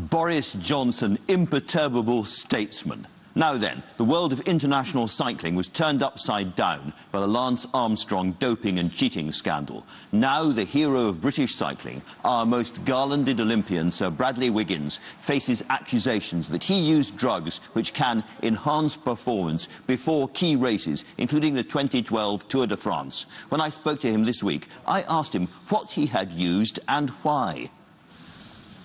Boris Johnson, imperturbable statesman. Now then, the world of international cycling was turned upside down by the Lance Armstrong doping and cheating scandal. Now the hero of British cycling, our most garlanded Olympian, Sir Bradley Wiggins, faces accusations that he used drugs which can enhance performance before key races, including the 2012 Tour de France. When I spoke to him this week, I asked him what he had used and why.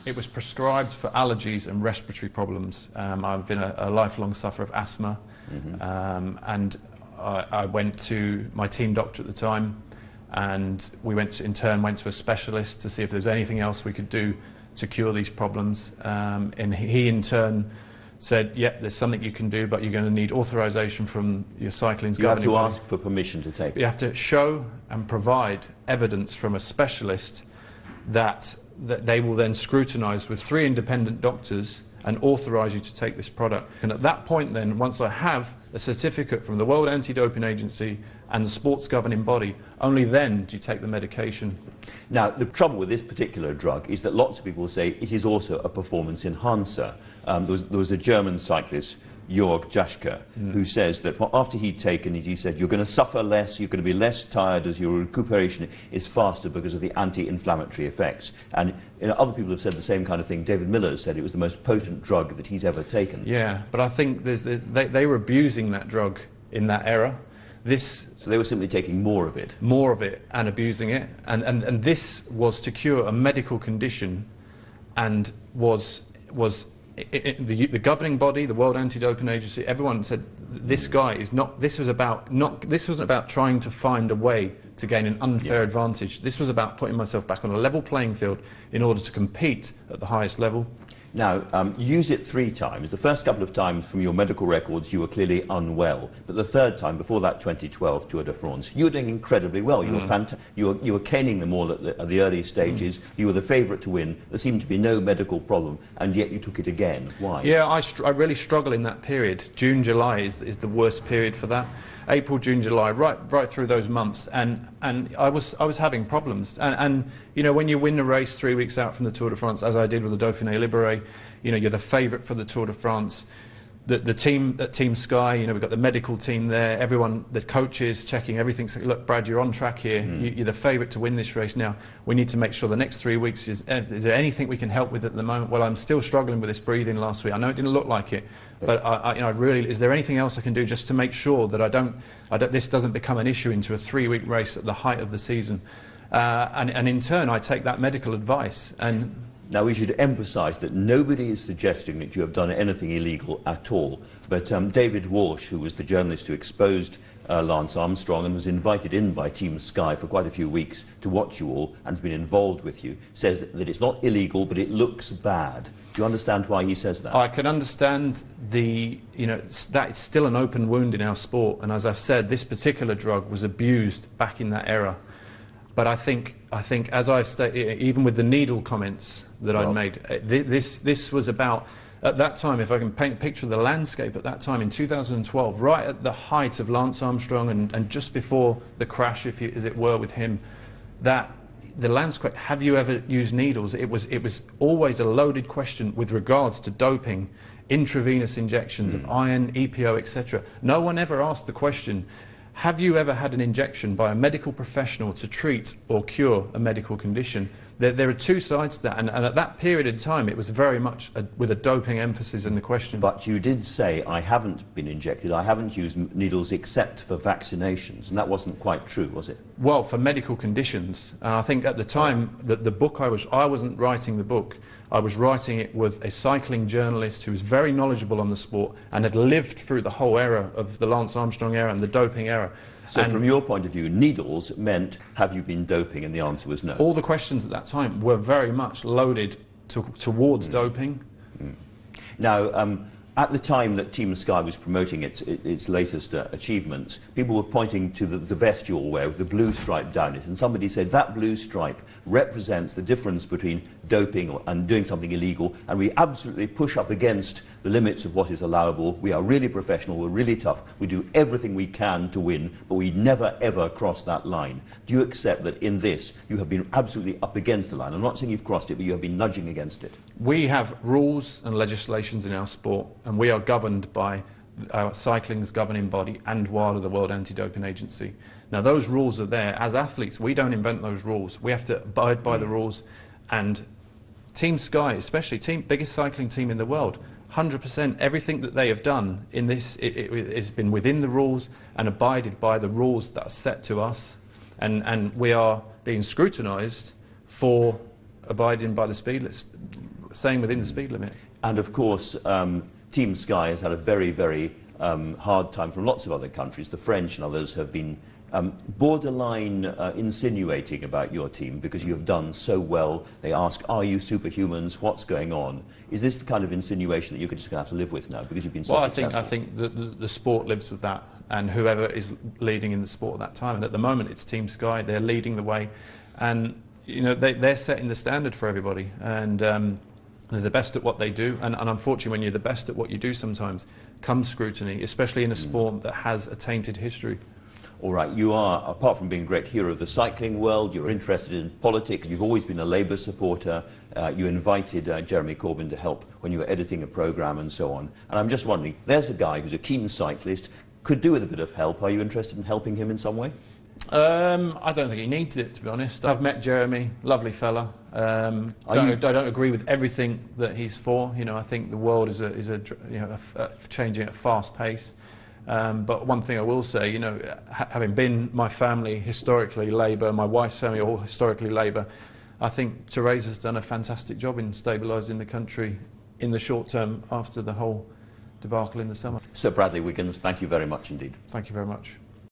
It was prescribed for allergies and respiratory problems. I've been a lifelong sufferer of asthma, and I went to my team doctor at the time, and we in turn went to a specialist to see if there was anything else we could do to cure these problems. And he in turn said, "Yep, there's something you can do, but you're going to need authorization from your cycling's governing body." You have to ask for permission to take it. You have to show and provide evidence from a specialist that they will then scrutinise with 3 independent doctors and authorise you to take this product. And at that point then, once I have a certificate from the World Anti-Doping Agency and the sports governing body, only then do you take the medication. Now, the trouble with this particular drug is that lots of people say it is also a performance enhancer. There was a German cyclist, Jörg Jaschke, who says that after he'd taken it, he said, you're going to suffer less, you're going to be less tired as your recuperation is faster because of the anti-inflammatory effects. And other people have said the same kind of thing. David Miller has said it was the most potent drug that he's ever taken. Yeah, but I think they were abusing that drug in that era. So they were simply taking more of it? More of it and abusing it. And this was to cure a medical condition, and the governing body, the World Anti-Doping Agency, everyone said this guy is not. This wasn't about trying to find a way to gain an unfair advantage. This was about putting myself back on a level playing field in order to compete at the highest level. Now, use it 3 times. The first couple of times from your medical records you were clearly unwell, but the third time, before that 2012 Tour de France, you were doing incredibly well. You were caning them all at the early stages. You were the favourite to win. There seemed to be no medical problem, and yet you took it again. Why? Yeah, I really struggle in that period. June, July is the worst period for that. April, June, July, right through those months, and I was having problems. And you know, when you win the race 3 weeks out from the Tour de France, as I did with the Dauphiné Libéré, you know, you're the favourite for the Tour de France. The team at Team Sky, you know, we've got the medical team there, everyone, the coaches checking everything, saying, look, Brad, you're on track here, you're the favourite to win this race now. We need to make sure the next 3 weeks, is there anything we can help with at the moment? Well, I'm still struggling with this breathing last week. I know it didn't look like it, but you know, really, is there anything else I can do just to make sure that this doesn't become an issue into a 3-week race at the height of the season? And in turn, I take that medical advice. And now, we should emphasise that nobody is suggesting that you have done anything illegal at all. But David Walsh, who was the journalist who exposed Lance Armstrong and was invited in by Team Sky for quite a few weeks to watch you all and has been involved with you, says that it's not illegal, but it looks bad. Do you understand why he says that? I can understand that it's still an open wound in our sport. And as I've said, this particular drug was abused back in that era. But I think, as I've stated, even with the needle comments that I'd made, this was about, at that time, if I can paint a picture of the landscape at that time in 2012, right at the height of Lance Armstrong and just before the crash, as it were, with him, that the landscape, have you ever used needles? It was always a loaded question with regards to doping, intravenous injections of iron, EPO, etc. No one ever asked the question, have you ever had an injection by a medical professional to treat or cure a medical condition? There are 2 sides to that, and at that period in time it was very much with a doping emphasis in the question. But you did say, I haven't been injected, I haven't used needles except for vaccinations, and that wasn't quite true, was it? Well, for medical conditions. And I think at the time, the book I wasn't writing the book, I was writing it with a cycling journalist who was very knowledgeable on the sport and had lived through the whole era of the Lance Armstrong era and the doping era. So from your point of view, needles meant, have you been doping? And the answer was no. All the questions at that time were very much loaded towards doping. Now, At the time that Team Sky was promoting its latest achievements, people were pointing to the vest you all wear with the blue stripe down it, and somebody said that blue stripe represents the difference between doping and doing something illegal, and we absolutely push up against the limits of what is allowable. We are really professional, we're really tough, we do everything we can to win, but we never ever cross that line. Do you accept that in this you have been absolutely up against the line? I'm not saying you've crossed it, but you have been nudging against it. We have rules and legislations in our sport, and we are governed by our cycling's governing body and WADA, the World Anti-Doping Agency. Now, those rules are there. As athletes, we don't invent those rules. We have to abide by the rules, and Team Sky, especially biggest cycling team in the world, 100%, everything that they have done in this it has been within the rules and abided by the rules that are set to us, and we are being scrutinised for abiding by the speed limit, staying within the speed limit. And of course, Team Sky has had a very, very hard time from lots of other countries. The French and others have been borderline insinuating about your team because you have done so well. They ask, are you superhumans? What's going on? Is this the kind of insinuation that you're just going to have to live with now because you've been so successful? Well, I think the sport lives with that, and whoever is leading in the sport at that time. And at the moment, it's Team Sky. They're leading the way, and you know they're setting the standard for everybody. And they're the best at what they do, and unfortunately when you're the best at what you do sometimes comes scrutiny, especially in a sport that has a tainted history. All right, you are, apart from being a great hero of the cycling world, you're interested in politics, you've always been a Labour supporter, you invited Jeremy Corbyn to help when you were editing a programme and so on. And I'm just wondering, there's a guy who's a keen cyclist, could do with a bit of help. Are you interested in helping him in some way? I don't think he needs it, to be honest. I've met Jeremy, lovely fella. I don't agree with everything that he's for. You know, I think the world is changing at a fast pace. But one thing I will say, you know, having been my family historically Labour, my wife's family all historically Labour, I think Theresa's done a fantastic job in stabilising the country in the short term after the whole debacle in the summer. Sir Bradley Wiggins, thank you very much indeed. Thank you very much.